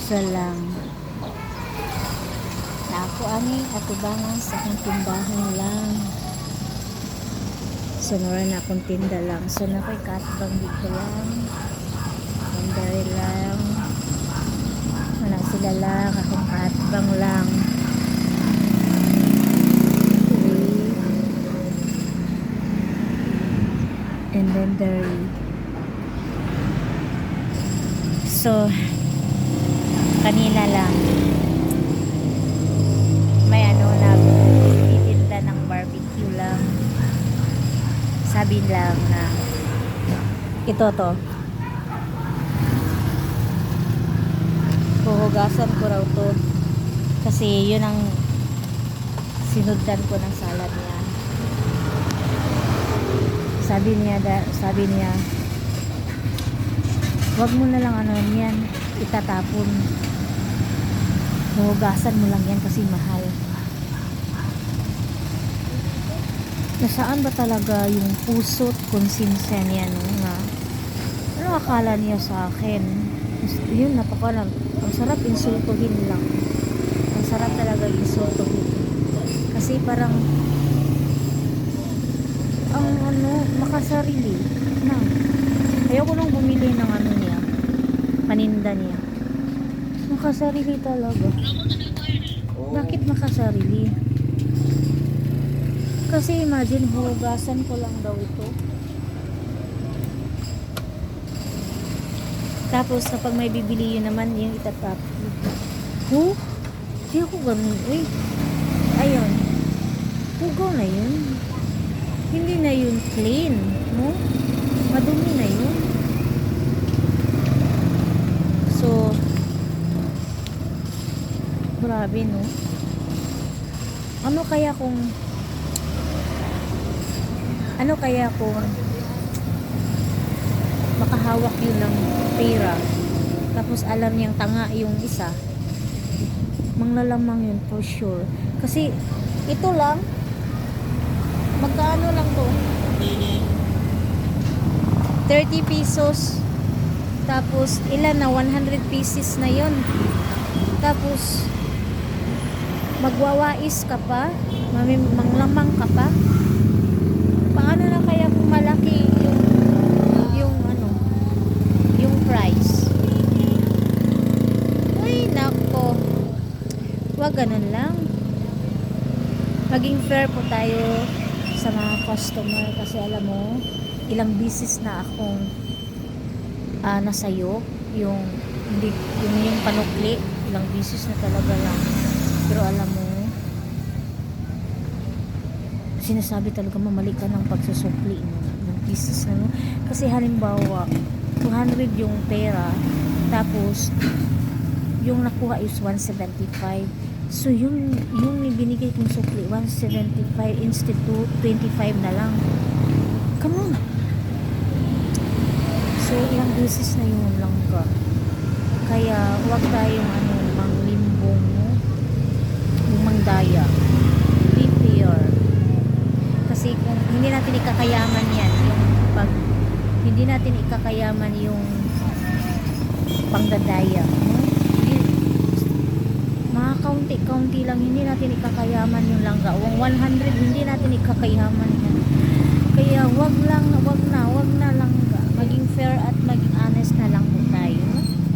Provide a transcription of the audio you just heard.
Sa lang. Na ako ani atubangan sa akong tindahan lang. So nora na akong tinda lang. So na ko'y katbang dito lang. Mandari lang. Wala sila lang. Akong katbang lang. Inventory. So kanina lang may nagtitinda ng barbecue lang. Sabi lang na ito to huhugasan ko raw to kasi yun ang sinundan ko ng salad niya. Sabi niya wag mo na lang yan itatapon, huhugasan mo lang yan kasi mahal. Nasaan ba talaga yung puso't konsensya niya nga ano akala niya sa akin? Yun, ang sarap insultuhin lang. Ang sarap talaga insultuhin kasi parang ang makasarili na ayaw ko nang bumili ng niya, paninda niya. Makasarili talaga. Bakit makasarili? Kasi imagine, hugasan ko lang daw ito. Tapos kapag may bibili yun naman, yung itatap. Di ako ganun. Ayun. Hugaw na yun. Hindi na yun clean. No? Madumi na yun. So, grabe, no? Ano kaya kung makahawak yun ng pera tapos alam niyang tanga yung isa, manglalamang yun for sure. Kasi ito lang magkano lang to, 30 pesos tapos ilan na 100 pieces na yun, tapos magwawais ka pa, manglamang ka pa. Paano na kaya kung malaki yung price? Ay nako, wag ganun lang. Maging fair po tayo sa mga customer kasi alam mo ilang bisis na akong nasayo yung panukli, ilang bisis na talaga lang. Pero alam mo, sinasabi talaga mamali ka ng pagsusukli ng business na, no? Kasi halimbawa 200 yung pera tapos yung nakuha is 175, so yung binigay kong sukli 175 instead to 25 na lang. Come on. So ilang business na yun lang ka, kaya wag tayong manglimbong, no? Yung mangdaya. Be fair. Kasi kung hindi natin ikakayaman yan, hindi natin ikakayaman yung pangdadaya, mga kaunti-kaunti lang, hindi natin ikakayaman yung langga. 100 hindi natin ikakayaman yan. Kaya wag na lang